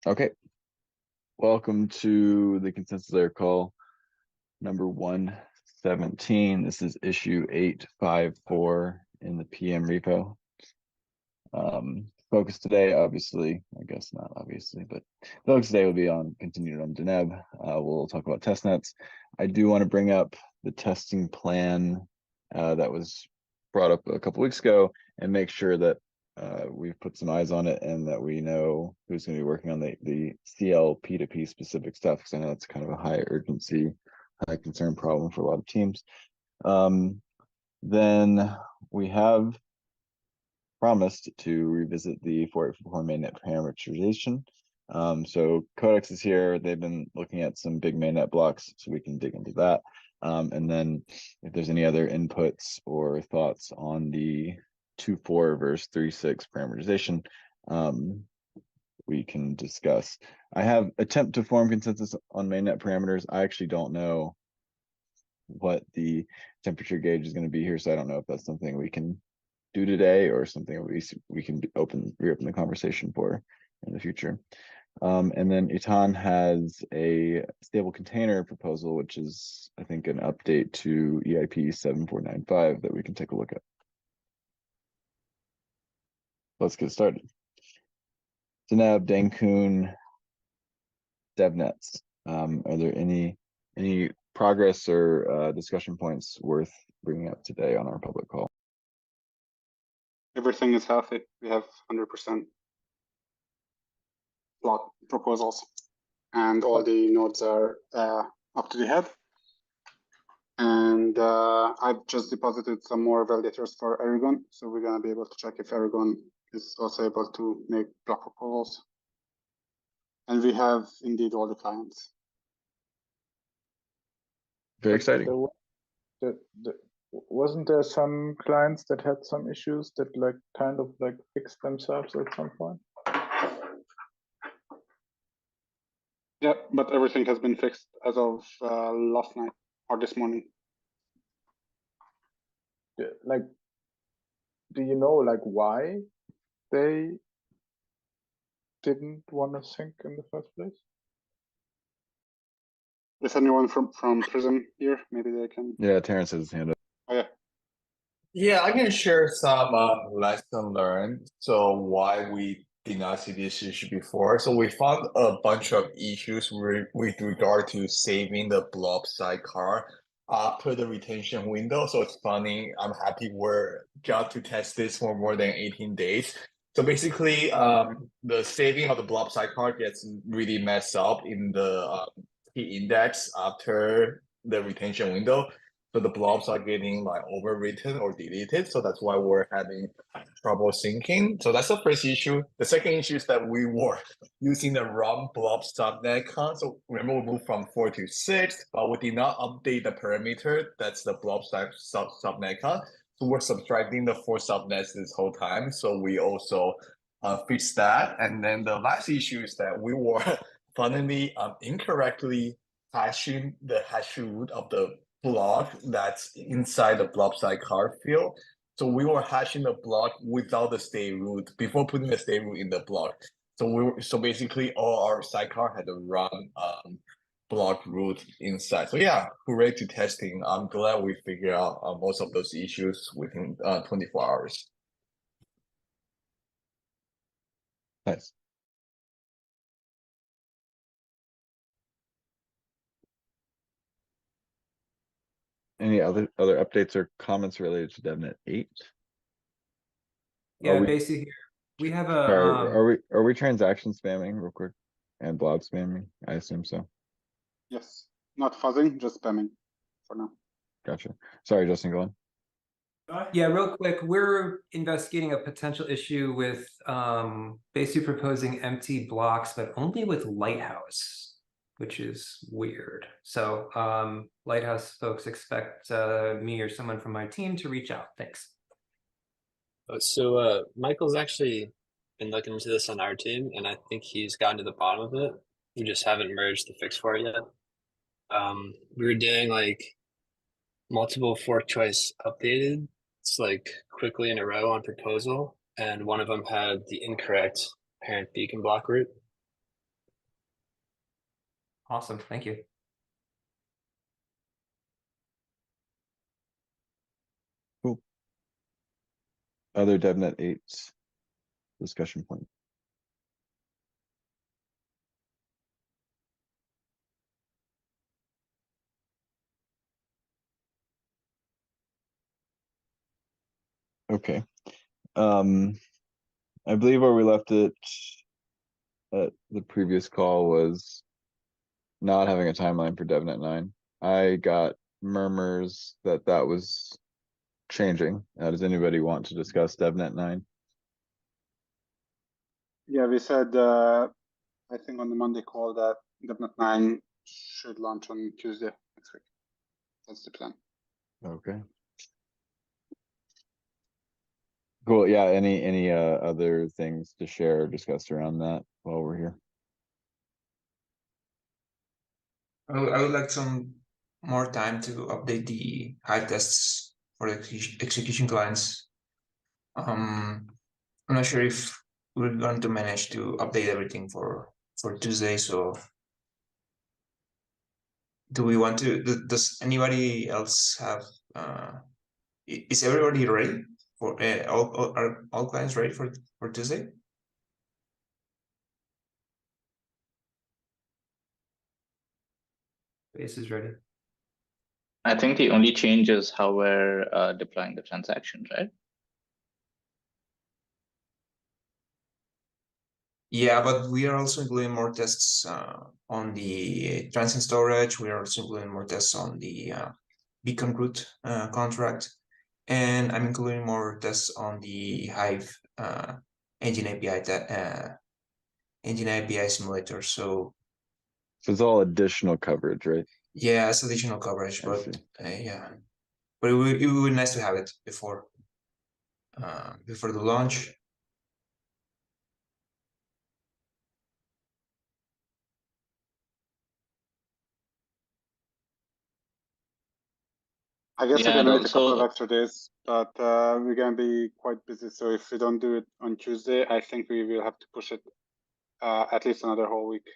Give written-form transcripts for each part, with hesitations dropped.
Okay, welcome to the consensus layer call number 117. This is issue 854 in the PM repo. Focus today, obviously, I guess not obviously, but focus today will be on continued on Deneb. We'll talk about test nets. I do want to bring up the testing plan that was brought up a couple weeks ago and make sure that we've put some eyes on it and that we know who's going to be working on the CL P2P specific stuff, because I know it's kind of a high urgency, high concern problem for a lot of teams. Then we have promised to revisit the 4844 mainnet parameterization. So Codex is here. They've been looking at some big mainnet blocks, so we can dig into that. And then if there's any other inputs or thoughts on the 2.4 versus 3.6 parameterization, we can discuss. I have attempt to form consensus on mainnet parameters. I actually don't know what the temperature gauge is going to be here, so I don't know if that's something we can do today or something we can reopen the conversation for in the future. And then Itan has a stable container proposal, which is, I think, an update to EIP 7495 that we can take a look at. Let's get started. Deneb, Dankun, DevNets. Are there any progress or discussion points worth bringing up today on our public call? Everything is healthy. We have 100% block proposals, and all the nodes are up to the head. And I've just deposited some more validators for Aragon, so we're going to be able to check if Aragon is also able to make block proposals. And we have indeed all the clients. Very exciting. Wasn't there some clients that had some issues that kind of fixed themselves at some point? Yeah, but everything has been fixed as of last night or this morning. Yeah, do you know why they didn't want to sync in the first place? Is anyone from Prism here? Maybe they can. Yeah, Terrence has his hand up. Oh yeah. Yeah, I can share some lesson learned. So why we did not see this issue before. So we found a bunch of issues with regard to saving the blob sidecar after the retention window. So it's funny. I'm happy we're got to test this for more than 18 days. So basically, the saving of the blob sidecar gets really messed up in the key index after the retention window. So the blobs are getting overwritten or deleted. So that's why we're having trouble syncing. So that's the first issue. The second issue is that we were using the wrong blob subnet con. So remember, we moved from 4 to 6, but we did not update the parameter. That's the blob subnet con. So we're subtracting the 4 subnets this whole time. So we also fixed that. And then the last issue is that we were finally incorrectly hashing the hash root of the block that's inside the blob sidecar field. So we were hashing the block without the state root before putting the state root in the block. So basically all our sidecar had the wrong block root inside. So yeah, hooray to testing. I'm glad we figured out most of those issues within 24 hours. Nice. Any other updates or comments related to DevNet 8? Yeah, basically we have a are we transaction spamming real quick and blob spamming? I assume so. Yes, not fuzzing, just spamming for now. Gotcha. Sorry, Justin, go on. Yeah, real quick, we're investigating a potential issue with basically proposing empty blocks, but only with Lighthouse, which is weird. So Lighthouse folks expect me or someone from my team to reach out. Thanks. So Michael's actually been looking into this on our team, and I think he's gotten to the bottom of it. We just haven't merged the fix for it yet. We were doing multiple fork choice updated. It's quickly in a row on proposal, and one of them had the incorrect parent beacon block root. Awesome, thank you. Other DevNet 8s discussion point. Okay. I believe where we left it at the previous call was not having a timeline for DevNet 9. I got murmurs that that was changing. Does anybody want to discuss DevNet 9? Yeah, we said, I think on the Monday call that DevNet 9 should launch on Tuesday next week. That's the plan. Okay. Cool. Yeah. Any other things to share or discuss around that while we're here? I would like some more time to update the Hive tests for the execution clients. I'm not sure if we're going to manage to update everything for Tuesday. So, do we want to? Does anybody else have? Is everybody ready for are all clients ready for Tuesday? Base is ready. I think the only change is how we're deploying the transactions, right? Yeah, but we are also including more tests on the transient storage. We are also including more tests on the beacon root contract, and I'm including more tests on the Hive engine API engine API simulator. So it's all additional coverage, right? yeah, it's additional coverage, I but see. yeah, but it would be nice to have it before the launch. I guess Yeah, we're gonna and need a couple of also- extra days, but we're gonna be quite busy. So if we don't do it on Tuesday, I think we will have to push it at least another whole week.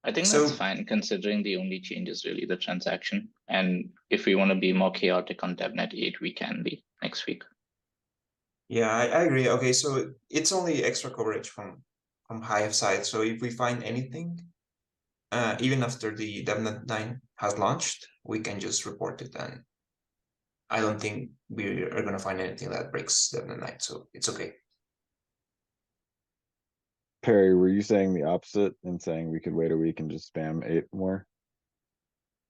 I think So- that's fine, considering the only change is really the transaction. And if we want to be more chaotic on DevNet 8, we can be next week. Yeah, I agree. Okay, so it's only extra coverage from Hive side. So if we find anything, even after the DevNet 9 has launched, we can just report it. And I don't think we are gonna find anything that breaks DevNet 9, so it's okay. Perry, were you saying the opposite and saying we could wait a week and just spam 8 more?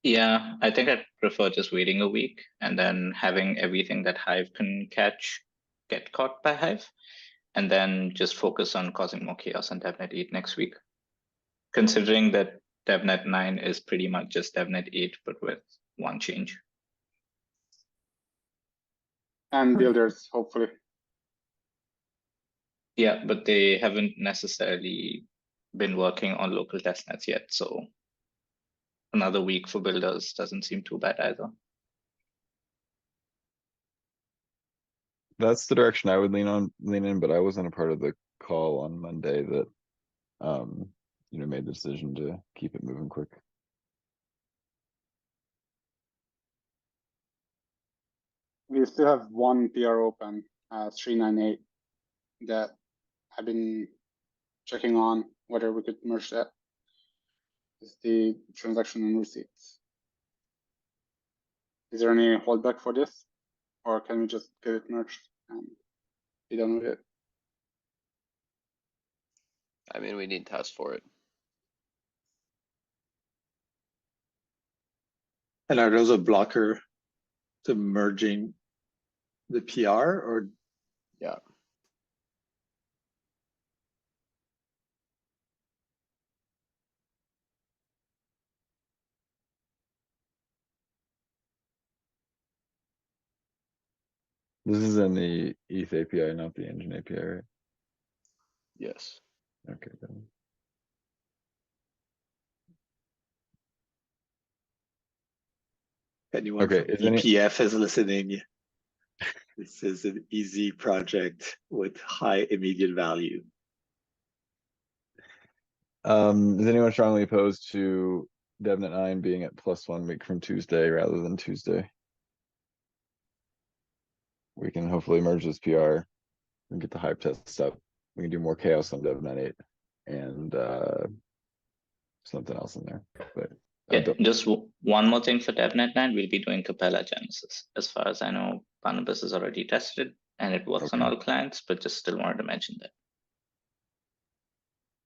Yeah, I think I'd prefer just waiting a week and then having everything that Hive can catch get caught by Hive, and then just focus on causing more chaos on DevNet 8 next week. Considering that DevNet 9 is pretty much just DevNet 8, but with one change. And builders, hopefully. Yeah, but they haven't necessarily been working on local testnets yet, so another week for builders doesn't seem too bad either. That's the direction I would lean in, but I wasn't a part of the call on Monday that made the decision to keep it moving quick. We still have one PR open, 398, that I've been checking on whether we could merge that. It's the transaction and receipts. Is there any holdback for this? Or can we just get it merged and be done with it? I mean, we need tests for it. And are those a blocker to merging the PR or? Yeah. This is in the ETH API, not the engine API, right? Yes. Okay. Good. Anyone Okay, from is any- EPF is listening. This is an easy project with high immediate value. Is anyone strongly opposed to DevNet 9 being at +1 week from Tuesday rather than Tuesday? We can hopefully merge this PR and get the hype test up. We can do more chaos on DevNet 8 and something else in there. But Yeah, just one more thing for DevNet 9, we'll be doing Capella Genesis. As far as I know, Barnabas has already tested it and it works on Okay. all clients, but just still wanted to mention that.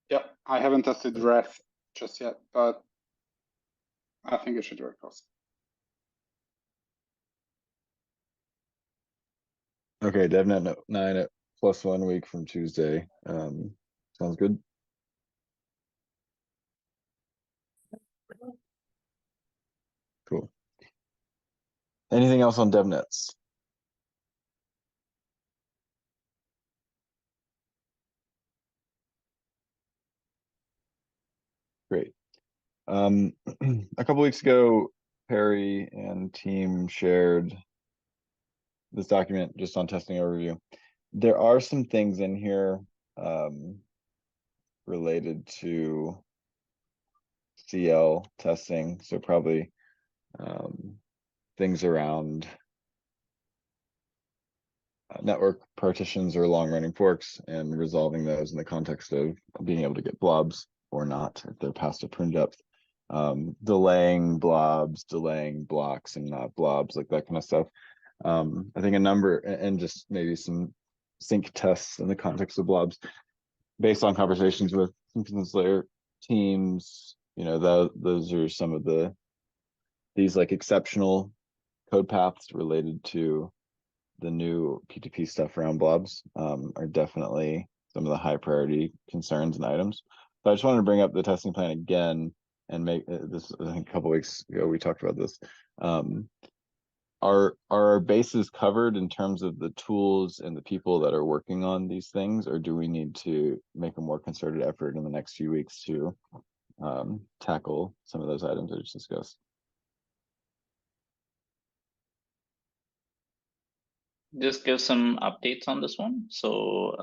Yeah, I haven't tested Wrath just yet, but I think it should work also. Okay, DevNet 9 at +1 week from Tuesday. Sounds good. Cool. Anything else on DevNets? Great. A couple weeks ago, Perry and team shared this document just on testing overview. There are some things in here related to CL testing, so probably things around network partitions or long-running forks and resolving those in the context of being able to get blobs or not if they're past a prune depth. Delaying blobs, delaying blocks and not blobs, like that kind of stuff. I think a number and just maybe some sync tests in the context of blobs based on conversations with Consensus Layer teams, you know, those are some of these like exceptional code paths related to the new P2P stuff around blobs are definitely some of the high priority concerns and items. But I just wanted to bring up the testing plan again and make this, I think a couple weeks ago we talked about this. Are our bases covered in terms of the tools and the people that are working on these things, or do we need to make a more concerted effort in the next few weeks to tackle some of those items I just discussed? Just give some updates on this one. So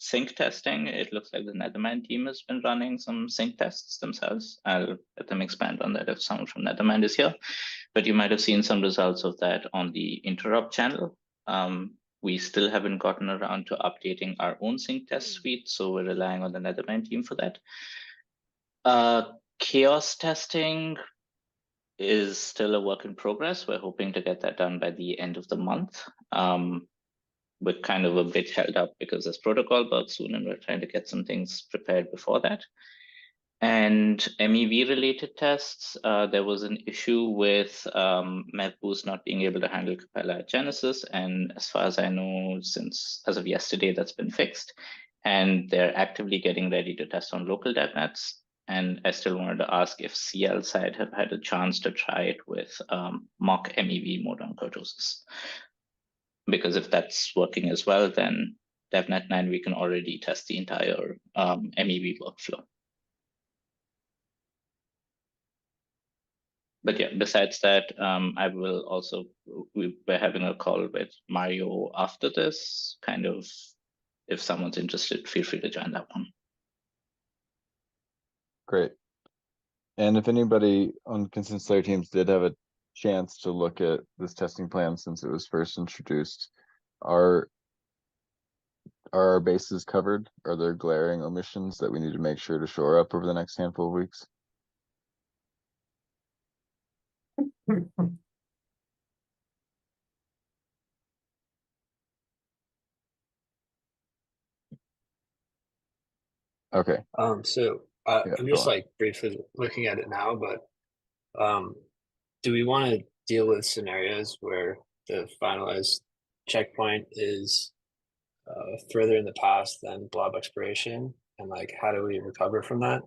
sync testing, it looks like the Nethermind team has been running some sync tests themselves. I'll let them expand on that if someone from Nethermind is here. But you might have seen some results of that on the interrupt channel. We still haven't gotten around to updating our own sync test suite, so we're relying on the Nethermind team for that. Chaos testing is still a work in progress. We're hoping to get that done by the end of the month. We're kind of a bit held up because there's protocol bugs soon, and we're trying to get some things prepared before that. And MEV related tests, there was an issue with MevBoost not being able to handle Capella at Genesis. And as far as I know, since as of yesterday, that's been fixed. And they're actively getting ready to test on local DevNets. And I still wanted to ask if CL side have had a chance to try it with mock MEV mode on Kurtosis. Because if that's working as well, then DevNet 9, we can already test the entire MEV workflow. But yeah, besides that, I will also, we're having a call with Mario after this, kind of, if someone's interested, feel free to join that one. Great. And if anybody on Consensus Layer teams did have a chance to look at this testing plan since it was first introduced, are our bases covered? Are there glaring omissions that we need to make sure to shore up over the next handful of weeks? Okay. So Yeah, I'm go just on. like briefly looking at it now, but do we want to deal with scenarios where the finalized checkpoint is further in the past than blob expiration, and like how do we recover from that?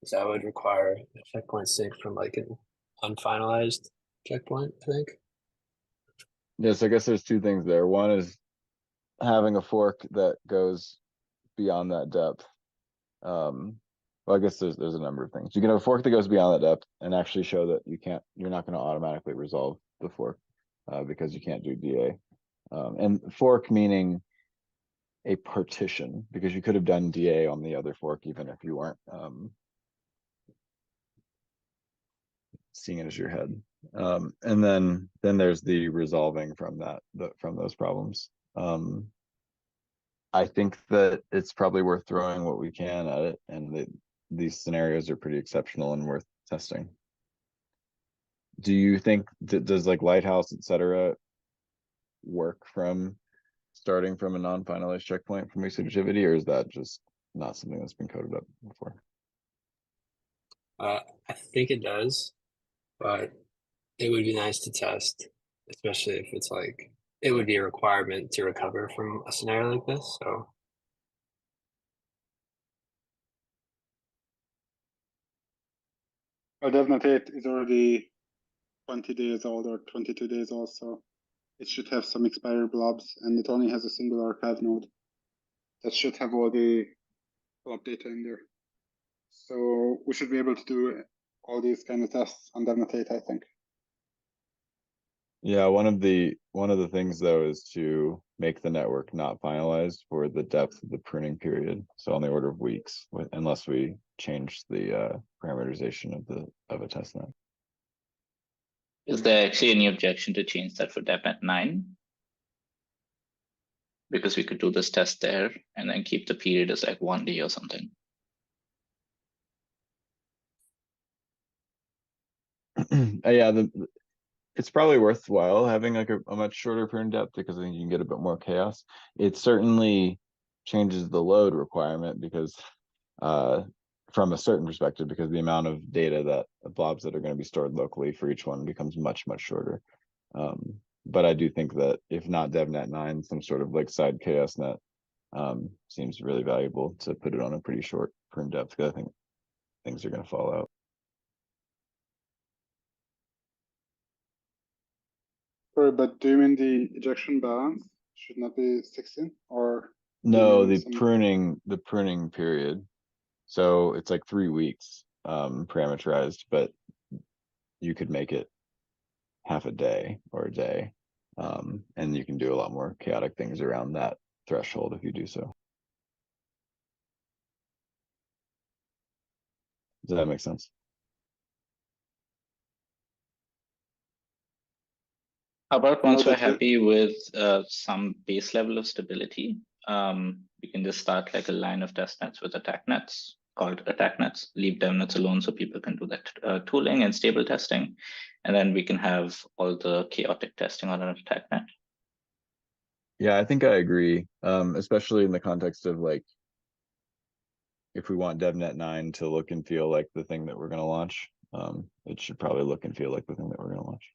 Because that would require a checkpoint sync from like an unfinalized checkpoint, I think. Yes, I guess there's two things there. One is having a fork that goes beyond that depth. Well, I guess there's a number of things. You can have a fork that goes beyond that depth and actually show that you're not going to automatically resolve the fork because you can't do DA. And fork meaning a partition, because you could have done DA on the other fork even if you weren't seeing it as your head. And then there's the resolving from that, from those problems. I think that it's probably worth throwing what we can at it, and these scenarios are pretty exceptional and worth testing. Do you think that does like Lighthouse, etc., work from starting from a non-finalized checkpoint from executivity, or is that just not something that's been coded up before? I think it does, but it would be nice to test, especially if it's like it would be a requirement to recover from a scenario like this. So Well, DevNet 8 is already 20 days old or 22 days old, so it should have some expired blobs, and it only has a single archive node that should have all the blob data in there. So we should be able to do all these kind of tests on DevNet 8, I think. Yeah, one of the things though is to make the network not finalized for the depth of the pruning period. So on the order of weeks, unless we change the parameterization of a test net. Is there actually any objection to change that for DevNet 9? Because we could do this test there and then keep the period as like 1 day or something. Yeah, it's probably worthwhile having like a much shorter prune depth, because I think you can get a bit more chaos. It certainly changes the load requirement because from a certain perspective, because the amount of data that blobs that are going to be stored locally for each one becomes much shorter. But I do think that if not DevNet 9, some sort of like side chaos net seems really valuable to put it on a pretty short prune depth, because I think things are going to fall out. Sorry, but do you mean the ejection balance should not be 16, or? No, mean the pruning period. So it's like 3 weeks parameterized, but you could make it half a day or a day. And you can do a lot more chaotic things around that threshold if you do so. Does that make sense? How about No, once we're that's it. happy with some base level of stability, we can just start like a line of test nets with attack nets called attack nets, leave dev nets alone so people can do that tooling and stable testing. And then we can have all the chaotic testing on an attack net. Yeah, I think I agree. Especially in the context of like, if we want DevNet 9 to look and feel like the thing that we're going to launch, it should probably look and feel like the thing that we're going to launch.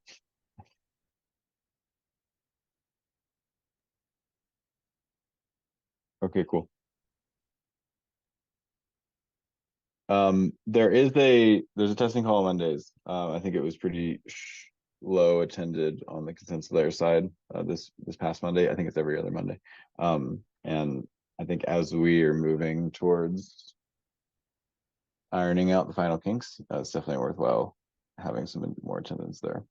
Okay, cool. There's a testing call on Mondays. I think it was pretty low attended on the consensus layer side this past Monday. I think it's every other Monday. And I think as we are moving towards ironing out the final kinks, it's definitely worthwhile having some more attendance there.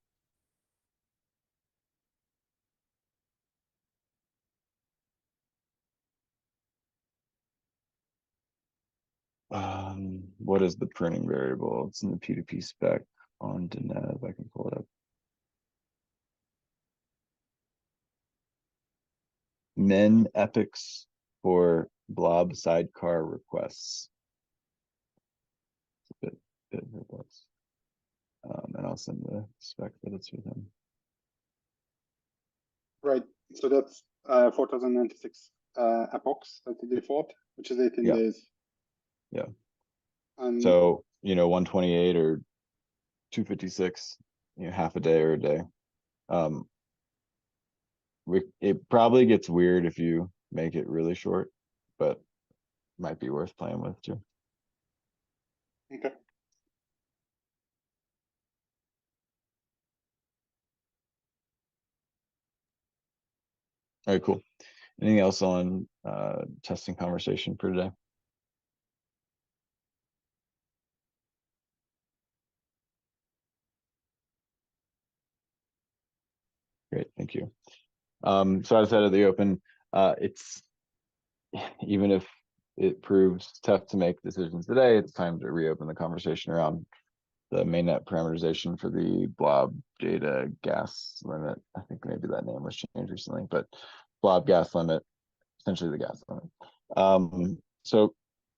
What is the pruning variable? It's in the P2P spec on Denev. I can pull it up. Min epics for blob sidecar requests. It's a bit verbose. And I'll send the spec that it's within. Right, so that's 4096 epochs at the default, which is 18 Yeah. days. Yeah. And So, 128 or 256, half a day or a day. It probably gets weird if you make it really short, but might be worth playing with too. okay. All right, cool. Anything else on testing conversation for today? Great, thank you. So as I said at the open, it's even if it proves tough to make decisions today, it's time to reopen the conversation around the mainnet parameterization for the blob data gas limit. I think maybe that name was changed recently, but blob gas limit, essentially the gas limit. So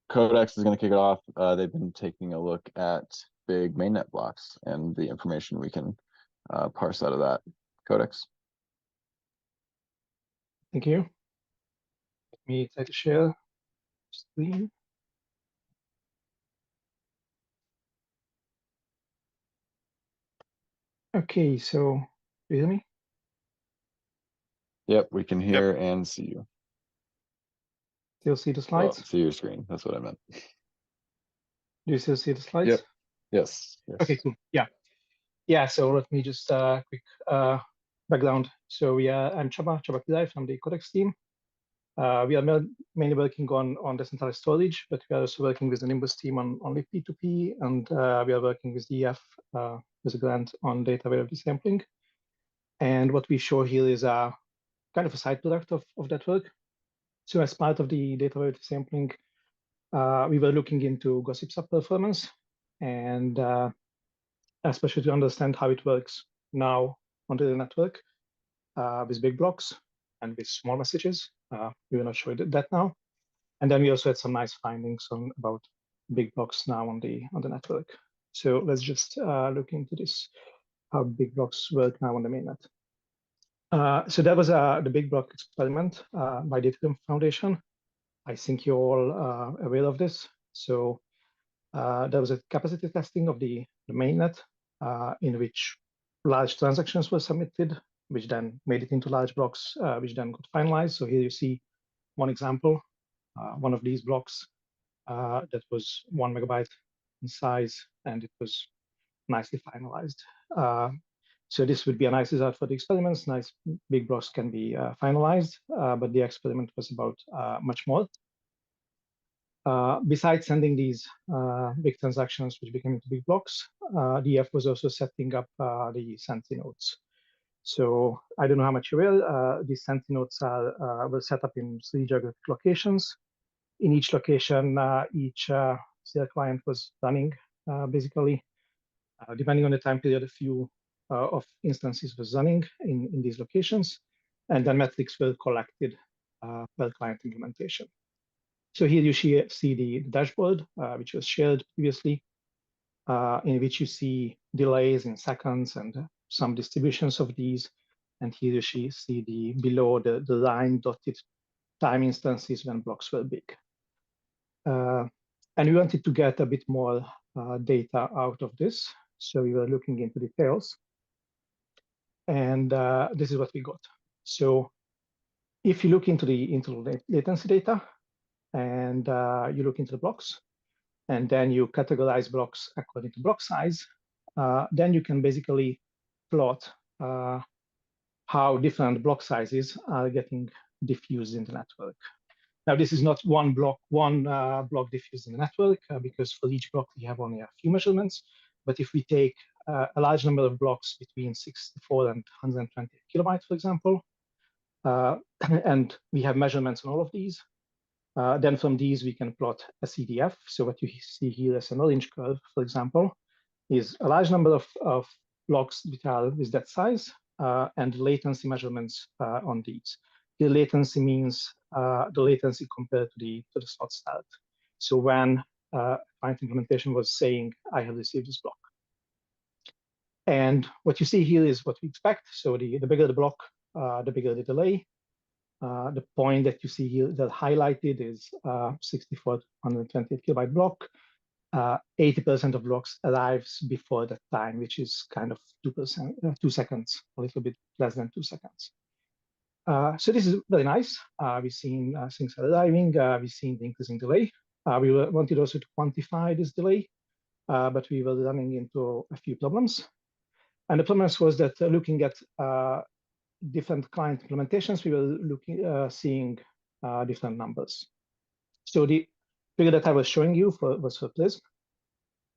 Codex is going to kick it off. They've been taking a look at big mainnet blocks and the information we can parse out of that. Codex. Thank you. Let me try to share screen. Okay, so do you hear me? Yep, we can hear and see you. Still see the Well, slides? see your screen. That's what I meant. Do you still see the slides? Yep. Yes. Okay, cool. Yeah. Yeah, so let me just quick background. So yeah, I'm Csaba Király from the Codex team. We are mainly working on decentralized storage, but we are also working with the Nimbus team on P2P, and we are working with DEF with a grant on data availability sampling. And what we show here is a kind of a side product of that work. So as part of the data availability sampling, we were looking into gossip subperformance, and especially to understand how it works now on the network with big blocks and with small messages. We will not show that now. And then we also had some nice findings about big blocks now on the network. So let's just look into this, how big blocks work now on the mainnet. So that was the big block experiment by the Ethereum Foundation. I think you're all aware of this. So there was a capacity testing of the mainnet in which large transactions were submitted, which then made it into large blocks, which then got finalized. So here you see one example, one of these blocks that was 1 megabyte in size, and it was nicely finalized. So this would be a nice result for the experiments. Nice big blocks can be finalized, but the experiment was about much more. Besides sending these big transactions, which became into big blocks, DEF was also setting up the Senti nodes. So I don't know how much you will. These Senti nodes were set up in 3 geographic locations. In each location, each CL client was running basically. Depending on the time period, a few of instances was running in these locations, and then metrics were collected per client implementation. So here you see the dashboard, which was shared previously, in which you see delays in seconds and some distributions of these. And here you see below the line dotted time instances when blocks were big. And we wanted to get a bit more data out of this. So we were looking into details. And this is what we got. So if you look into the latency data, and you look into the blocks, and then you categorize blocks according to block size, then you can basically plot how different block sizes are getting diffused in the network. Now, this is not one block diffused in the network, because for each block we have only a few measurements. But if we take a large number of blocks between 64 and 120 kilobytes, for example, and we have measurements on all of these, then from these we can plot a CDF. So what you see here as an orange curve, for example, is a large number of blocks which are with that size and latency measurements on these. The latency means the latency compared to the slot start. So when client implementation was saying, I have received this block. And what you see here is what we expect. So the bigger the block, the bigger the delay. The point that you see here that highlighted is 6428 kilobyte block. 80% of blocks arrives before that time, which is kind of 2 seconds, a little bit less than 2 seconds. So this is very nice. We've seen things arriving. We've seen the increasing delay. We wanted also to quantify this delay, but we were running into a few problems. And the problems was that looking at different client implementations, we were seeing different numbers. So the figure that I was showing you was for Prism.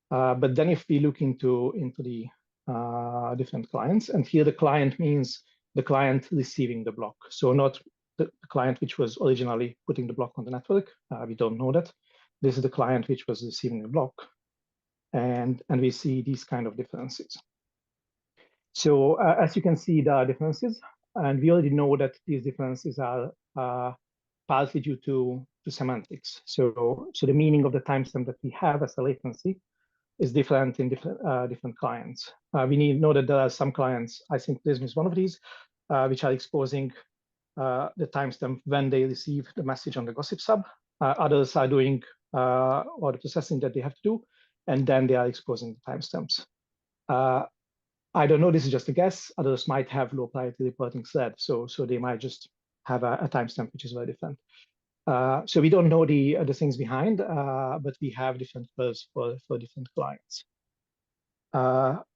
But then if we look into the different clients, and here the client means the client receiving the block. So not the client which was originally putting the block on the network. We don't know that. This is the client which was receiving the block. And we see these kind of differences. So as you can see, there are differences. And we already know that these differences are partly due to semantics. So the meaning of the timestamp that we have as a latency is different in different clients. We know that there are some clients, I think Prism is one of these, which are exposing the timestamp when they receive the message on the gossip sub. Others are doing all the processing that they have to do, and then they are exposing the timestamps. I don't know, this is just a guess. Others might have low priority reporting thread, so they might just have a timestamp which is very different. So we don't know the things behind, but we have different curves for different clients.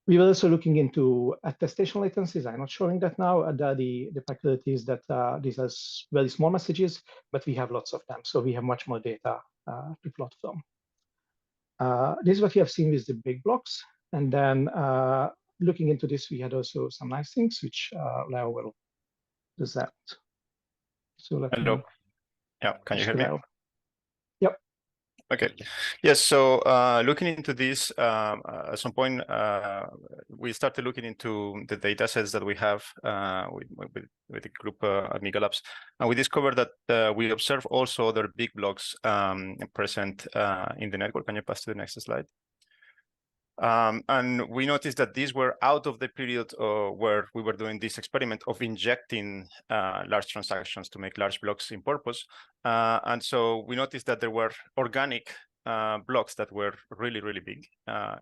We were also looking into attestation latencies. I'm not showing that now. The peculiarity is that these are very small messages, but we have lots of them. So we have much more data to plot from. This is what we have seen with the big blocks. And then looking into this, we had also some nice things, which Leo will present. So let me. Yeah, can you hear me? Leo. Yep. Okay. Yes. So looking into this, at some point, we started looking into the data sets that we have with the group at Mega Labs, and we discovered that we observe also other big blocks present in the network. Can you pass to the next slide? And we noticed that these were out of the period where we were doing this experiment of injecting large transactions to make large blocks in purpose. And so we noticed that there were organic blocks that were really, really big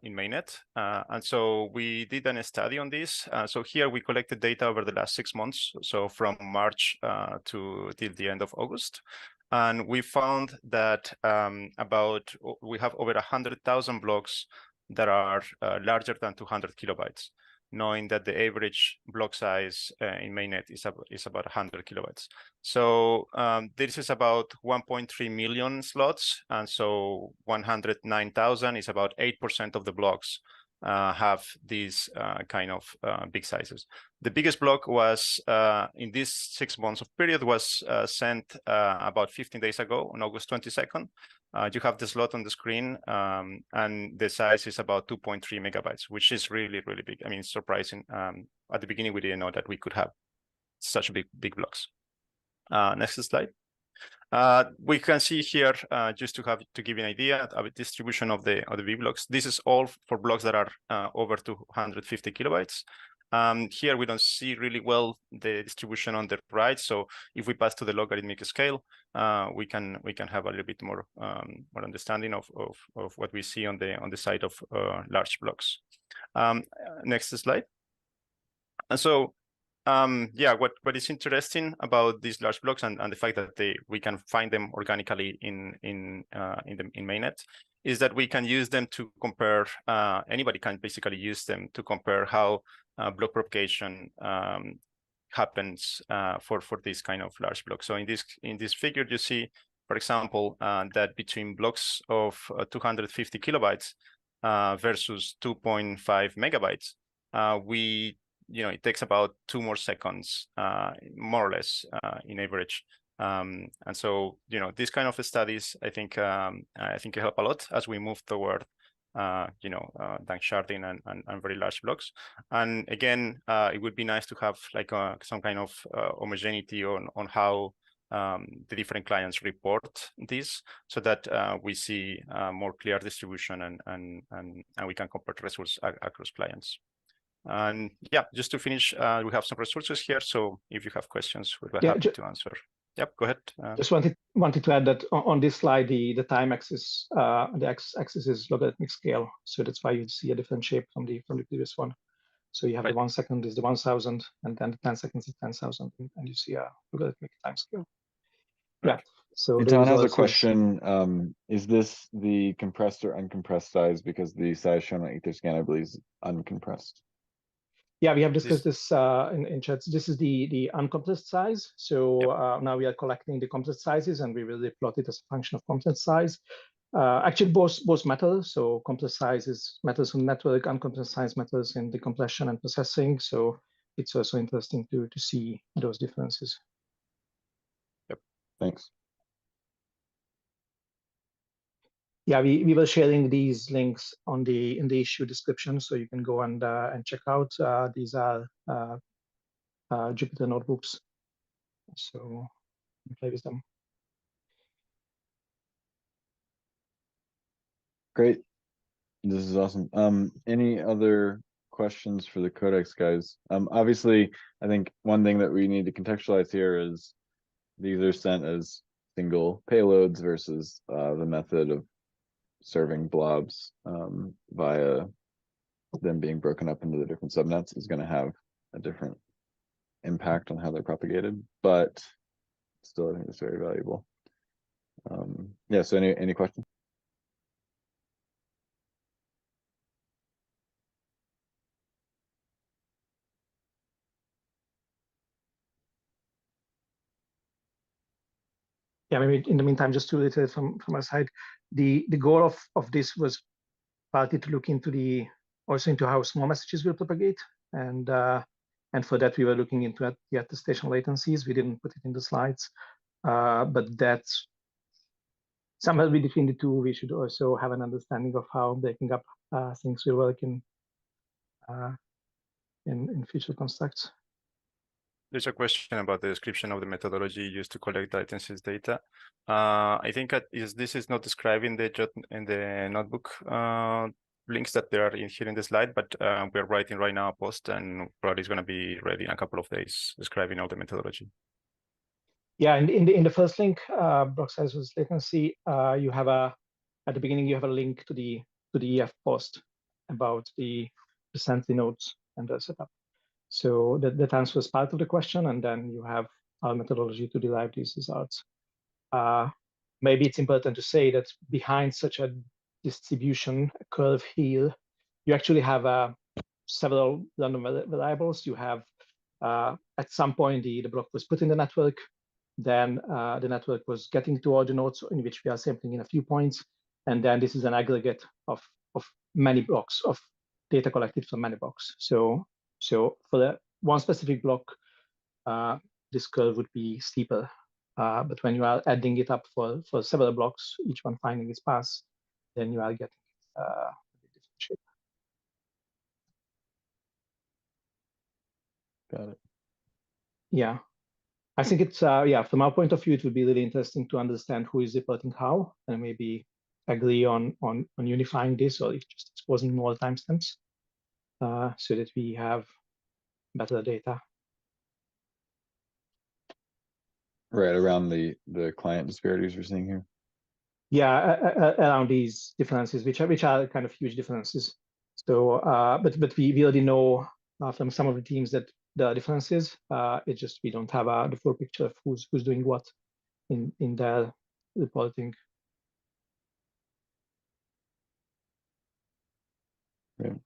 in mainnet. And so we did a study on this. So here we collected data over the last 6 months, so from March till the end of August. And we found that we have over 100,000 blocks that are larger than 200 kilobytes, knowing that the average block size in mainnet is about 100 kilobytes. So this is about 1.3 million slots, and so 109,000 is about 8% of the blocks have these kind of big sizes. The biggest block was in this 6 months of period was sent about 15 days ago on August 22nd. You have the slot on the screen, and the size is about 2.3 megabytes, which is really, really big. I mean, it's surprising. At the beginning, we didn't know that we could have such big blocks. Next slide. We can see here, just to give you an idea of the distribution of the big blocks. This is all for blocks that are over 250 kilobytes. Here we don't see really well the distribution on the right. So if we pass to the logarithmic scale, we can have a little bit more understanding of what we see on the side of large blocks. Next slide. And so yeah, what is interesting about these large blocks and the fact that we can find them organically in mainnet is that we can use them to compare. Anybody can basically use them to compare how block propagation happens for this kind of large block. So in this figure, you see, for example, that between blocks of 250 kilobytes versus 2.5 megabytes, it takes about 2 more seconds, more or less, in average. And so, these kind of studies, I think help a lot as we move toward, danksharding and very large blocks. And again, it would be nice to have like some kind of homogeneity on how the different clients report this, so that we see more clear distribution and we can compare results across clients. And yeah, just to finish, we have some resources here. So if you have questions, we'll be happy to answer. Yep, go ahead. Just wanted to add that on this slide, the time axis, the x-axis is logarithmic scale. So that's why you see a different shape from the previous one. So you have the 1 second is the 1,000, and then the 10 seconds is 10,000, and you see a logarithmic time scale. Yeah. So Don has a question. Is this the compressed or uncompressed size? Because the size shown on Etherscan, I believe, is uncompressed. Yeah, we have discussed this in chats. This is the uncompressed size. So now we are collecting the compressed sizes, and we will plot it as a function of compressed size. Actually, both matter. So compressed size matters in network, uncompressed size matters in the compression and processing. So it's also interesting to see those differences. Thanks. Yeah, we were sharing these links in the issue description, so you can go and check out. These are Jupyter notebooks, so you can play with them. Great. This is awesome. Any other questions for the Codex guys? Obviously, I think one thing that we need to contextualize here is these are sent as single payloads versus the method of serving blobs via them being broken up into the different subnets is going to have a different impact on how they're propagated, but still I think it's very valuable. Yeah, so any questions? Yeah, maybe in the meantime, just to reiterate from our side, the goal of this was partly to look into also into how small messages will propagate, and for that we were looking into the attestation latencies. We didn't put it in the slides, but that's somewhere between the two. We should also have an understanding of how breaking up things will work in future constructs. There's a question about the description of the methodology used to collect latencies data. I think this is not described in the notebook links that they are here in the slide, but we're writing right now a post, and probably it's going to be ready in a couple of days, describing all the methodology. Yeah, in the first link, block size versus latency, you have at the beginning you have a link to the EF post about the Sentry nodes and the setup. So that answers part of the question, and then you have our methodology to derive these results. Maybe it's important to say that behind such a distribution curve here, you actually have several random variables. You have at some point the block was put in the network, then the network was getting to all the nodes in which we are sampling in a few points, and then this is an aggregate of many blocks of data collected from many blocks. So for the one specific block, this curve would be steeper. But when you are adding it up for several blocks, each one finding its path, then you are getting a different shape. Got it. Yeah, I think it's yeah, from our point of view, it would be really interesting to understand who is reporting how, and maybe agree on unifying this, or if just exposing more timestamps, so that we have better data. Right, around the client disparities we're seeing here. Yeah, around these differences, which are kind of huge differences. So, but we already know from some of the teams that there are differences. It's just we don't have the full picture of who's doing what in their reporting. Right.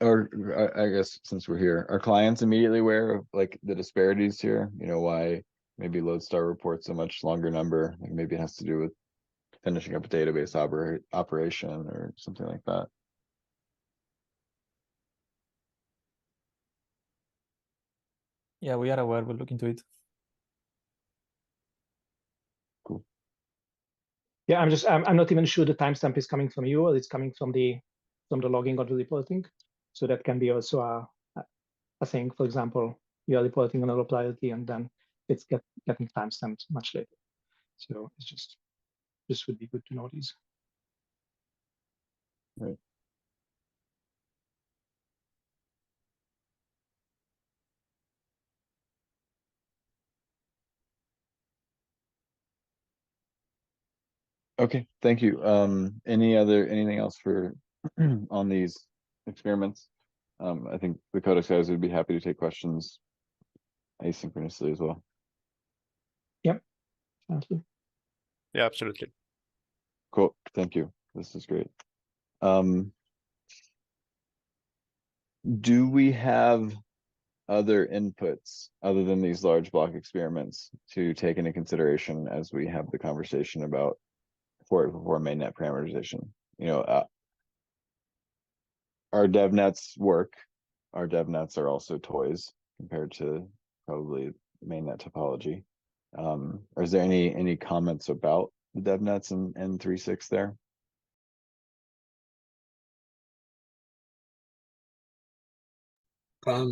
Or I guess since we're here, are clients immediately aware of like the disparities here? You know, why maybe Lodestar reports a much longer number? Like maybe it has to do with finishing up a database operation or something like that. Yeah, we are aware. We'll look into it. Cool. Yeah, I'm not even sure the timestamp is coming from you or it's coming from the logging or the reporting. So that can be also a thing. For example, you are reporting on a low priority and then it's getting timestamped much later. So it's just this would be good to know these. Right. Okay, thank you. Anything else for on these experiments? I think the Codex guys would be happy to take questions asynchronously as well. Yep. Thank you. Yeah, absolutely. Cool. Thank you. This is great. Do we have other inputs other than these large block experiments to take into consideration as we have the conversation about 484 mainnet parameterization? You know, our DevNets work our dev nets are also toys compared to probably mainnet topology. Or is there any comments about the dev nets and 3.6 there?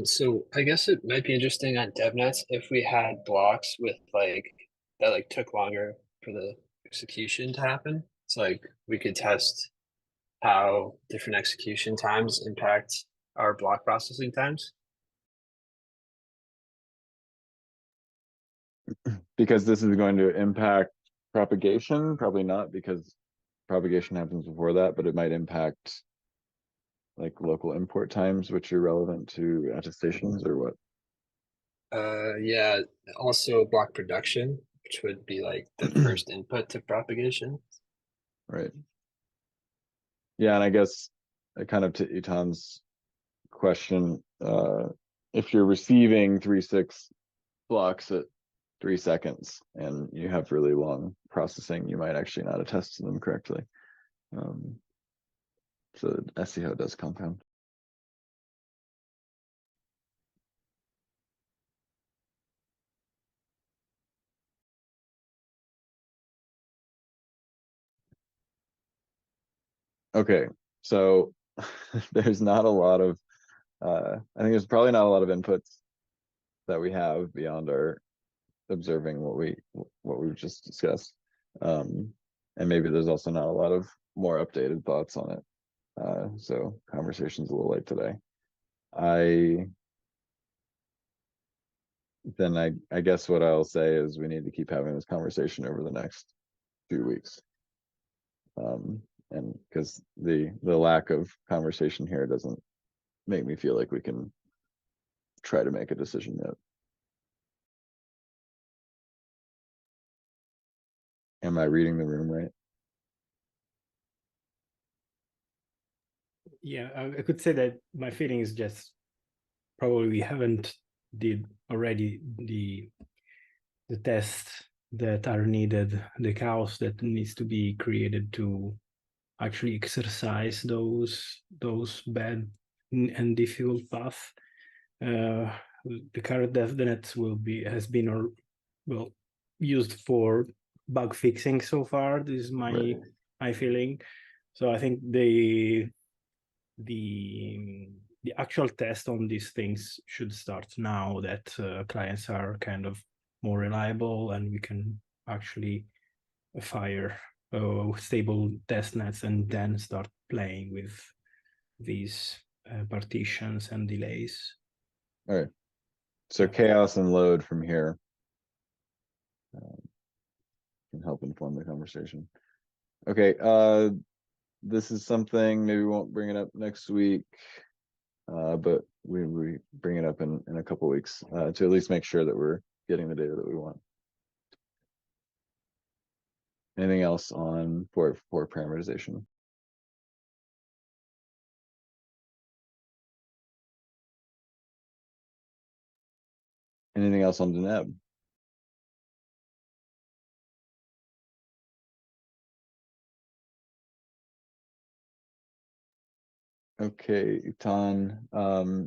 So I guess it might be interesting on DevNets if we had blocks with like that like took longer for the execution to happen. So like we could test how different execution times impact our block processing times. Because this is going to impact propagation, probably not, because propagation happens before that, but it might impact like local import times, which are relevant to attestations, or what? Yeah, also block production, which would be like the first input to propagation. Right. Yeah, and I guess kind of to Itan's question, if you're receiving 3.6 blocks at 3 seconds and you have really long processing, you might actually not attest to them correctly. So I see how it does compound. Okay, so there's not a lot of, I think there's probably not a lot of inputs that we have beyond our observing what we've just discussed. And maybe there's also not a lot of more updated thoughts on it. So conversation's a little late today. I guess what I'll say is we need to keep having this conversation over the next few weeks. And because the lack of conversation here doesn't make me feel like we can try to make a decision yet. Am I reading the room right? Yeah, I could say that my feeling is just probably we haven't did already the tests that are needed, the chaos that needs to be created to actually exercise those bad and difficult paths. The current DevNet has been used for bug fixing so far. This is my feeling. So I think the actual test on these things should start now that clients are kind of more reliable and we can actually fire stable test nets and then start playing with these partitions and delays. All right. So chaos and load from here can help inform the conversation. Okay, this is something maybe we won't bring it up next week, but we bring it up in a couple weeks to at least make sure that we're getting the data that we want. Anything else on for parameterization? Anything else on Deneb? Okay, Itan,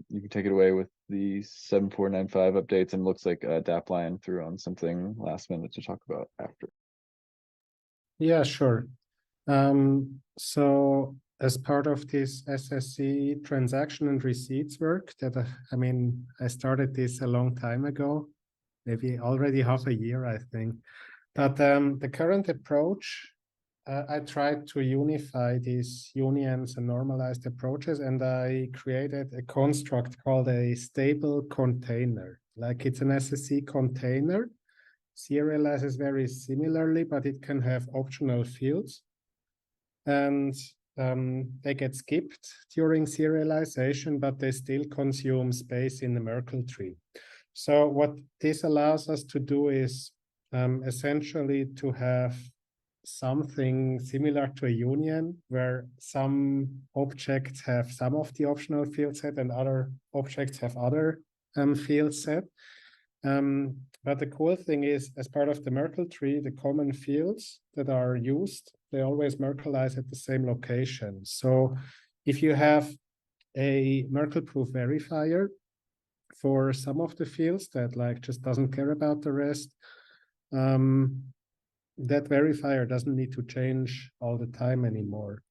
you can take it away with the 7495 updates, and looks like Dappline threw on something last minute to talk about after. Yeah, sure. So as part of this SSC transaction and receipts work that, I started this a long time ago, maybe already half a year, I think. But the current approach, I tried to unify these unions and normalized approaches, and I created a construct called a stable container. Like it's an SSC container, serializes very similarly, but it can have optional fields. And they get skipped during serialization, but they still consume space in the Merkle tree. So what this allows us to do is essentially to have something similar to a union where some objects have some of the optional field set and other objects have other field set. But the cool thing is, as part of the Merkle tree, the common fields that are used, they always Merkleize at the same location. So if you have a Merkle-proof verifier for some of the fields that like just doesn't care about the rest. That verifier doesn't need to change all the time anymore.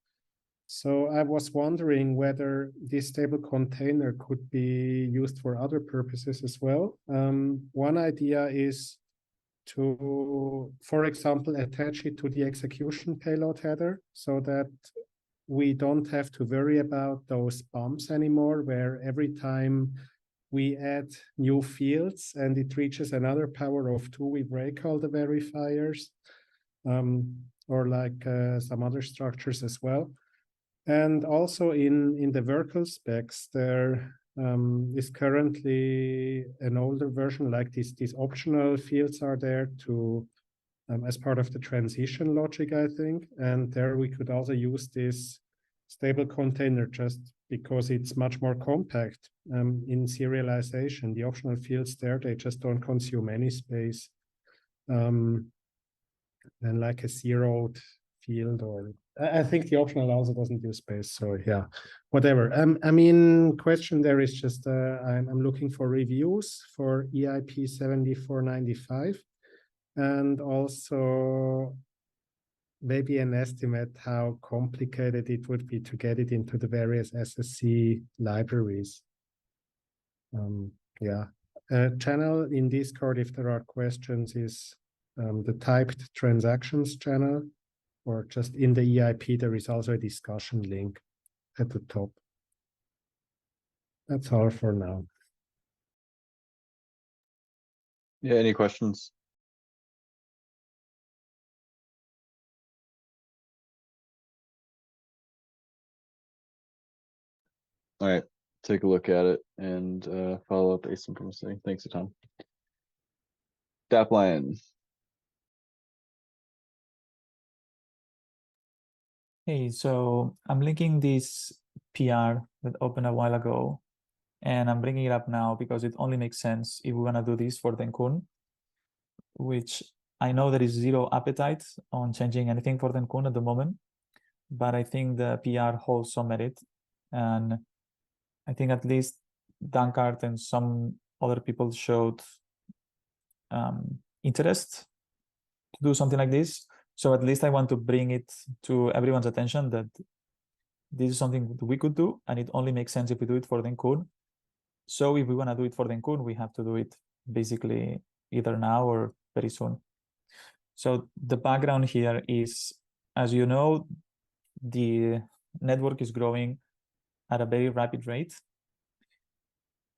So I was wondering whether this stable container could be used for other purposes as well. One idea is to, for example, attach it to the execution payload header so that we don't have to worry about those bumps anymore, where every time we add new fields and it reaches another power of 2, we break all the verifiers, or like some other structures as well. And also in the Verkle specs, there is currently an older version, like these optional fields are there to as part of the transition logic, I think. And there we could also use this stable container just because it's much more compact in serialization. The optional fields there, they just don't consume any space. Than like a zeroed field, or I think the optional also doesn't use space. So yeah, whatever. I mean, question there is just I'm looking for reviews for EIP 7495, and also maybe an estimate how complicated it would be to get it into the various SSC libraries. Yeah, channel in Discord, if there are questions, is the typed transactions channel, or just in the EIP, there is also a discussion link at the top. That's all for now. Yeah, any questions? All right, take a look at it and follow up asynchronously. Thanks, Tom. Daplion. Hey, so I'm linking this PR that opened a while ago, and I'm bringing it up now because it only makes sense if we want to do this for Dencun, which I know there is zero appetite on changing anything for Dencun at the moment, but I think the PR holds some merit. And I think at least Dankart and some other people showed interest to do something like this. So at least I want to bring it to everyone's attention that this is something that we could do, and it only makes sense if we do it for Dencun. So if we want to do it for Dencun, we have to do it basically either now or very soon. So the background here is, as you know, the network is growing at a very rapid rate.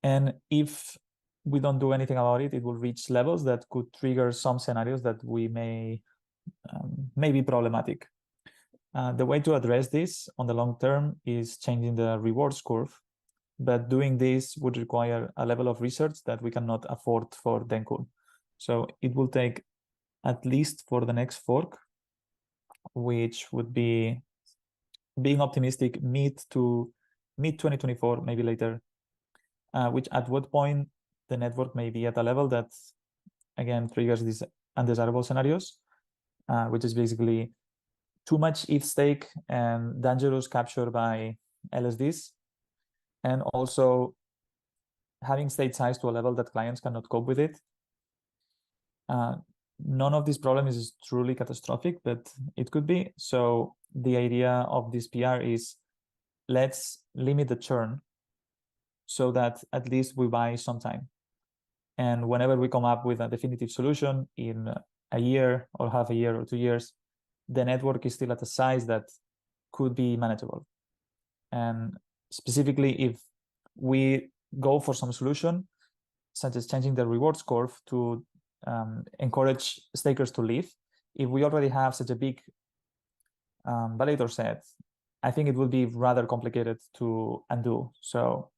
And if we don't do anything about it, it will reach levels that could trigger some scenarios that we may be problematic. The way to address this on the long term is changing the rewards curve, but doing this would require a level of research that we cannot afford for Dencun. So it will take at least for the next fork, which would be, being optimistic, mid 2024, maybe later, which at what point the network may be at a level that, again, triggers these undesirable scenarios, which is basically too much ETH stake and dangerous capture by LSDs, and also having state size to a level that clients cannot cope with it. None of these problems is truly catastrophic, but it could be. So the idea of this PR is, let's limit the churn so that at least we buy some time. And whenever we come up with a definitive solution in a year or half a year or 2 years, the network is still at a size that could be manageable. And specifically, if we go for some solution, such as changing the rewards curve to encourage stakers to leave, if we already have such a big validator set, I think it would be rather complicated to undo. So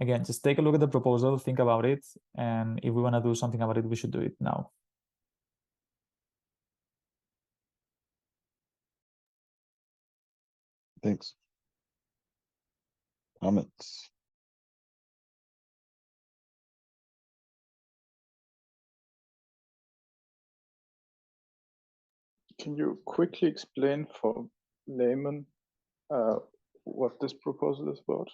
again, just take a look at the proposal, think about it, and if we want to do something about it, we should do it now. Thanks. Comments? Can you quickly explain for layman what this proposal is about?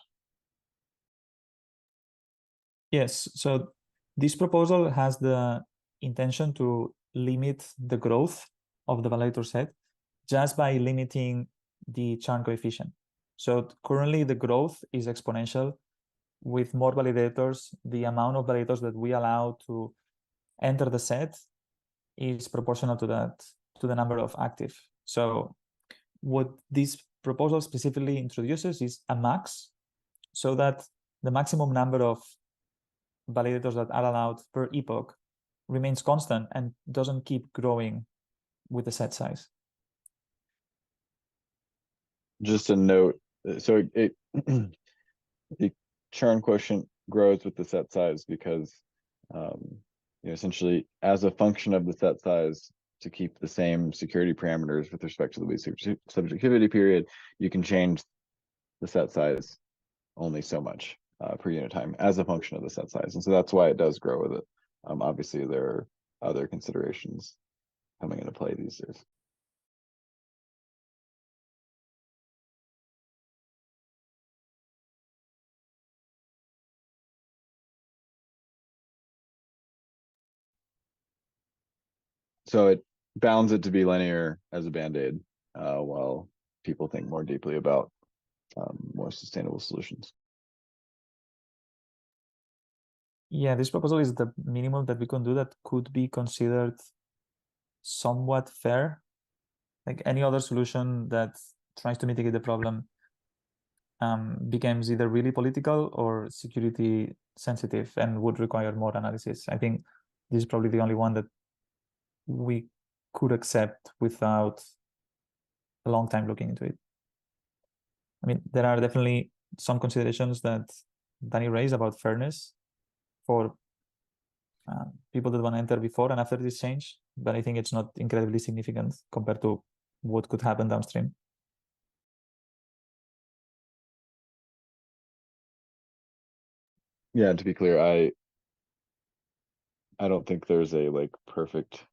Yes, so this proposal has the intention to limit the growth of the validator set just by limiting the churn coefficient. So currently the growth is exponential. With more validators, the amount of validators that we allow to enter the set is proportional to that, to the number of active. So what this proposal specifically introduces is a max, so that the maximum number of validators that are allowed per epoch remains constant and doesn't keep growing with the set size. Just a note, so it the churn quotient grows with the set size because essentially as a function of the set size to keep the same security parameters with respect to the weak subjectivity period, you can change the set size only so much per unit time as a function of the set size. And so that's why it does grow with it. Obviously there are other considerations coming into play these days. So it bounds it to be linear as a band-aid, while people think more deeply about more sustainable solutions. Yeah, this proposal is the minimum that we can do that could be considered somewhat fair. Like any other solution that tries to mitigate the problem becomes either really political or security sensitive and would require more analysis. I think this is probably the only one that we could accept without a long time looking into it. I mean, there are definitely some considerations that Danny raised about fairness for people that want to enter before and after this change, but I think it's not incredibly significant compared to what could happen downstream. Yeah, to be clear, I don't think there's a like perfect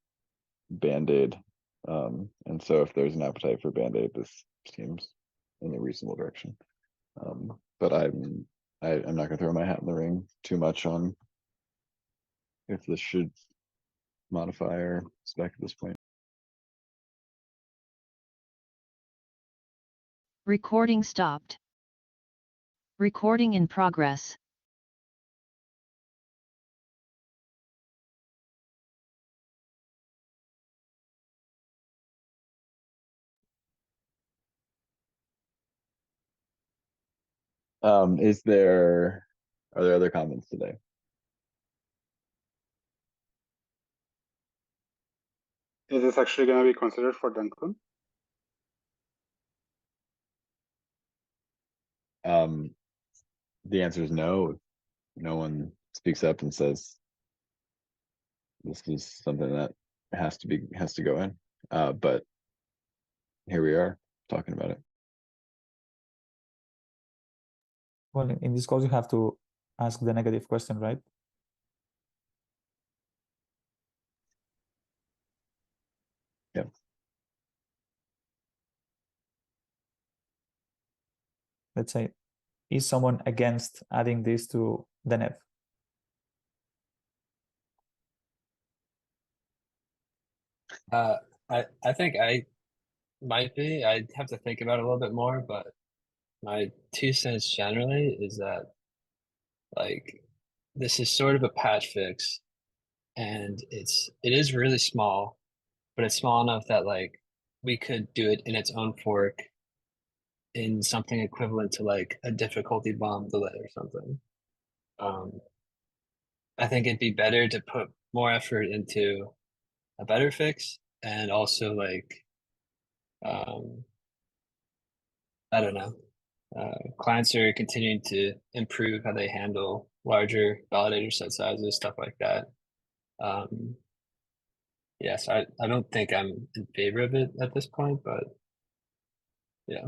band-aid. And so if there's an appetite for band-aid, this seems in a reasonable direction. But I'm not gonna throw my hat in the ring too much on if this should modify our spec at this point. Recording stopped. Recording in progress. Are there other comments today? Is this actually going to be considered for Duncan? The answer is no. No one speaks up and says this is something that has to go in. But here we are talking about it. Well, in this case, you have to ask the negative question, right? Yeah. Let's say, is someone against adding this to the NEV? I think I might be. I'd have to think about it a little bit more, but my 2 cents generally is that like this is sort of a patch fix, and it is really small, but it's small enough that like we could do it in its own fork in something equivalent to like a difficulty bomb delay or something. I think it'd be better to put more effort into a better fix and also like I don't know. Clients are continuing to improve how they handle larger validator set sizes, stuff like that. Yes, I don't think I'm in favor of it at this point, but yeah.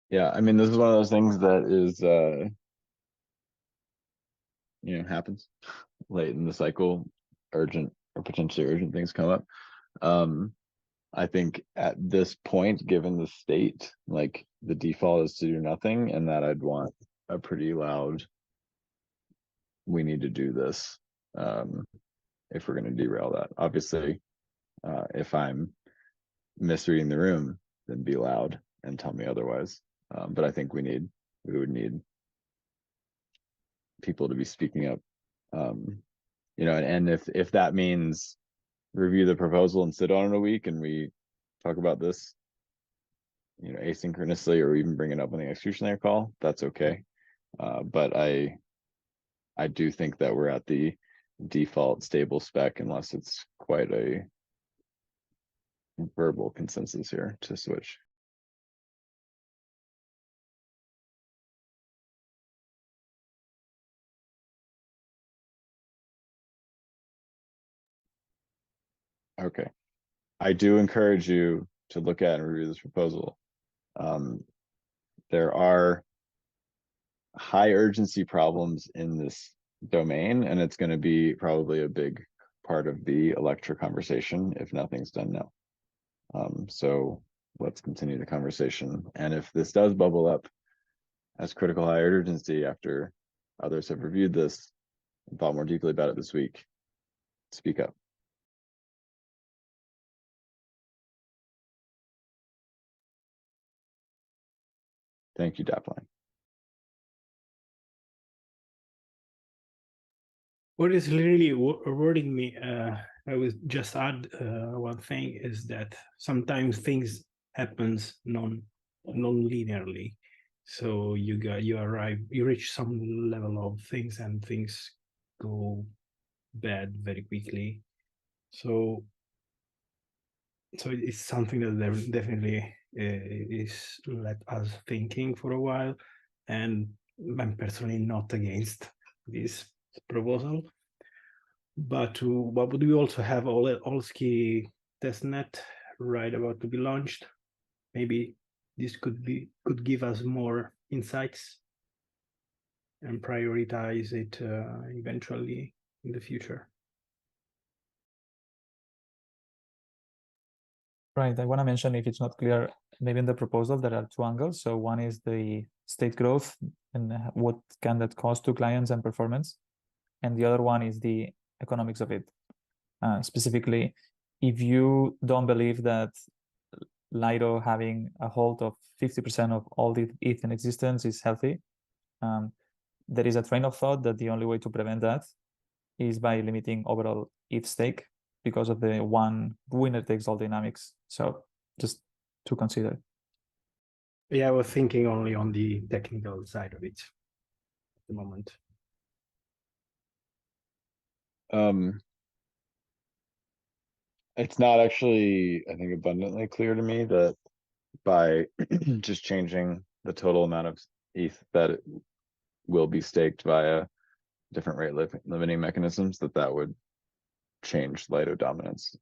Yeah, I mean, this is one of those things that is, happens late in the cycle, urgent or potentially urgent things come up. I think at this point, given the state, like the default is to do nothing, and that I'd want a pretty loud, we need to do this, if we're gonna derail that. Obviously, if I'm misreading the room, then be loud and tell me otherwise. But I think we would need people to be speaking up. And if that means review the proposal and sit on it a week and we talk about this, asynchronously, or even bring it up on the execution call, that's okay. But I do think that we're at the default stable spec unless it's quite a verbal consensus here to switch. Okay. I do encourage you to look at and review this proposal. There are high urgency problems in this domain, and it's going to be probably a big part of the Electra conversation if nothing's done now. So let's continue the conversation. And if this does bubble up as critical high urgency after others have reviewed this and thought more deeply about it this week, speak up. Thank you, Dapline. What is really worrying me, I would just add one thing, is that sometimes things happens non-linearly. So you reach some level of things and things go bad very quickly. So it's something that there definitely is let us thinking for a while, and I'm personally not against this proposal. But we also have Allsky testnet right about to be launched. Maybe this could give us more insights and prioritize it eventually in the future. Right, I want to mention, if it's not clear, maybe in the proposal there are two angles. So one is the state growth and what can that cost to clients and performance, and the other one is the economics of it. Specifically, if you don't believe that Lido having a hold of 50% of all the ETH in existence is healthy, there is a train of thought that the only way to prevent that is by limiting overall ETH stake, because of the one winner takes all dynamics. So just to consider. Yeah, I was thinking only on the technical side of it at the moment. It's not actually, I think, abundantly clear to me that by just changing the total amount of ETH that it will be staked via different rate limiting mechanisms, that would change Lido dominance.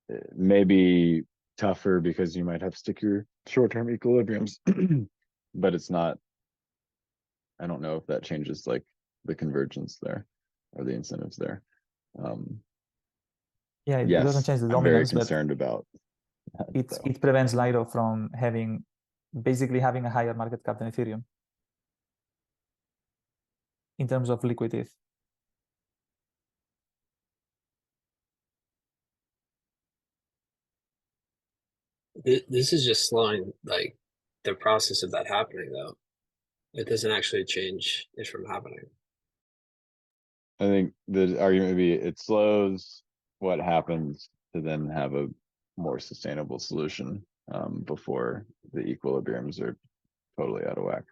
It may be tougher because you might have stickier short-term equilibriums, but it's not, I don't know if that changes like the convergence there or the incentives there. Yeah, it yes, doesn't change the I'm very dominance, but concerned about that, it prevents Lido from basically having a higher market cap than Ethereum in terms of liquid ETH. This is just slowing like the process of that happening, though. It doesn't actually change it from happening. I think the argument would be it slows what happens to then have a more sustainable solution before the equilibriums are totally out of whack.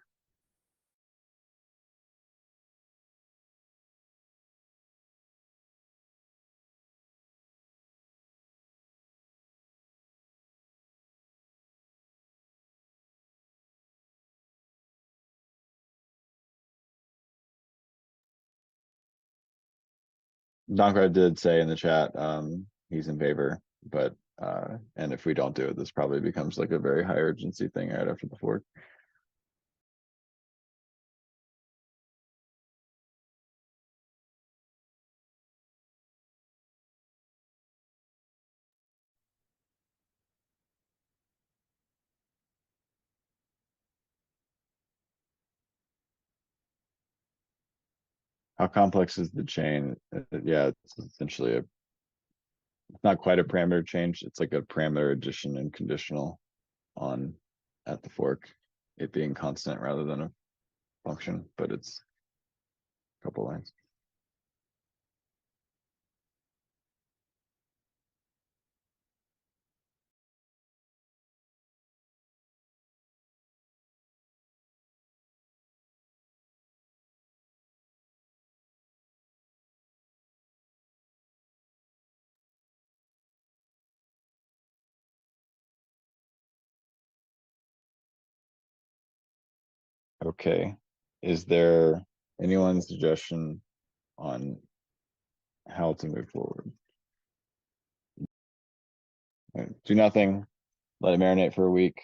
Donka did say in the chat he's in favor, but And if we don't do it, this probably becomes like a very high urgency thing right after the fork. How complex is the chain? Yeah, it's essentially it's not quite a parameter change. It's like a parameter addition and conditional on at the fork, it being constant rather than a function, but it's a couple lines. Okay, is there anyone's suggestion on how to move forward? Do nothing, let it marinate for a week.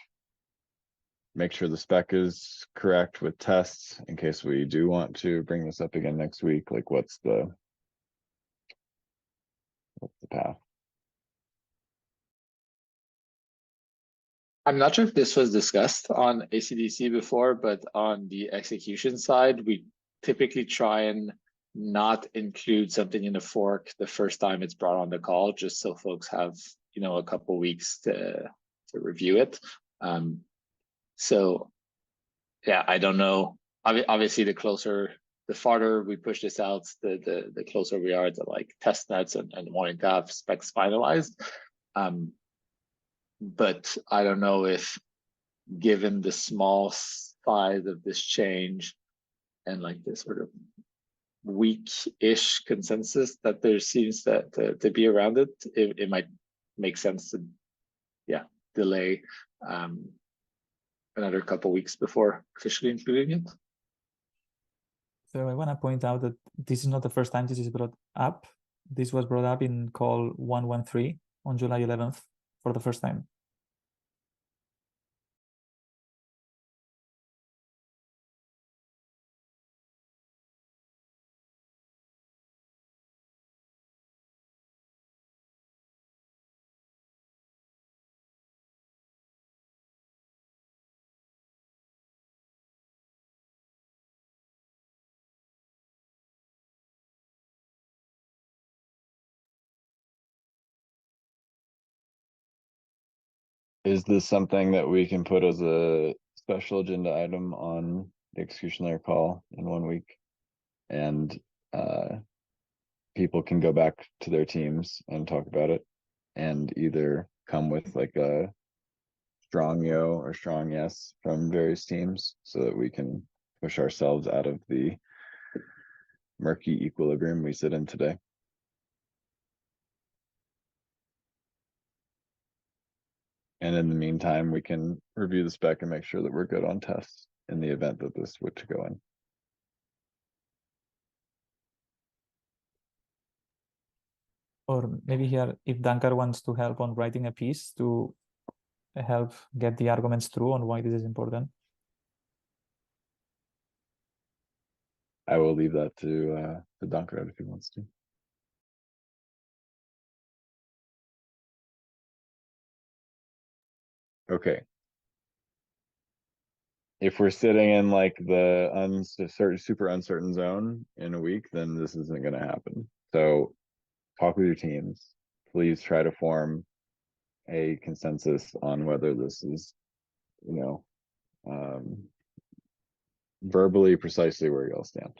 Make sure the spec is correct with tests in case we do want to bring this up again next week. Like what's the path? I'm not sure if this was discussed on ACDC before, but on the execution side, we typically try and not include something in the fork the first time it's brought on the call, just so folks have, you know, a couple weeks to review it. So yeah, I don't know. Obviously, the farther we push this out, the closer we are to like test nets and wanting to have specs finalized. But I don't know if, given the small size of this change and like this sort of weak-ish consensus that there seems to be around it, it might make sense to, yeah, delay another couple weeks before officially including it. So I want to point out that this is not the first time this is brought up. This was brought up in call 113 on July 11th for the first time. Is this something that we can put as a special agenda item on the execution layer call in 1 week? And people can go back to their teams and talk about it and either come with like a strong yo or strong yes from various teams so that we can push ourselves out of the murky equilibrium we sit in today. And in the meantime, we can review the spec and make sure that we're good on tests in the event that this were to go in. Or maybe here, if Dankar wants to help on writing a piece to help get the arguments through on why this is important. I will leave that to Dankar if he wants to. Okay. If we're sitting in like the uncertain, super uncertain zone in a week, then this isn't going to happen. So talk with your teams. Please try to form a consensus on whether this is, you know, verbally precisely where y'all stand.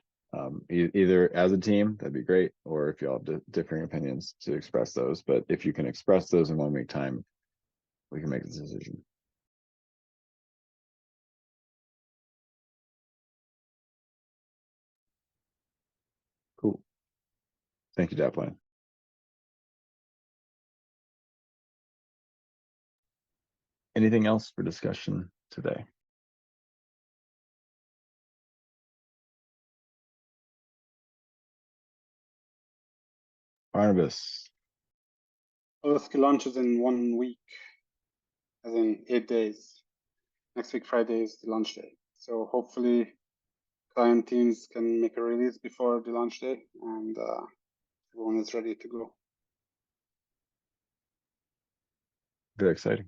Either as a team, that'd be great, or if y'all have differing opinions to express those. But if you can express those in 1 week time, we can make this decision. Cool. Thank you, Dapline. Anything else for discussion today? Barnabas. Polsky launches in 1 week, as in 8 days. Next week, Friday is the launch day. So hopefully client teams can make a release before the launch day and everyone is ready to go. Very exciting.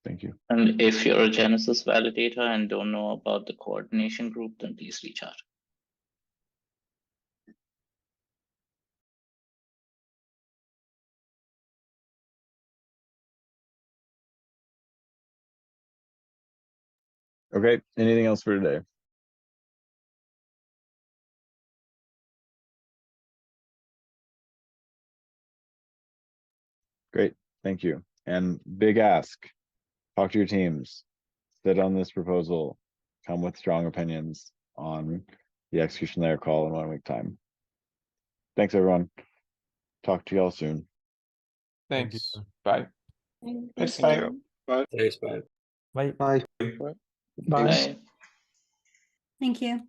Thank you. And if you're a Genesis validator and don't know about the coordination group, then please reach out. Okay, anything else for today? Great, thank you. And big ask, talk to your teams, sit on this proposal, come with strong opinions on the execution layer call in 1 week time. Thanks, everyone. Talk to y'all soon. Thanks. Bye. Thanks, Thank bye. you. But Thanks, bye. Bye. Bye. Bye. Thank you.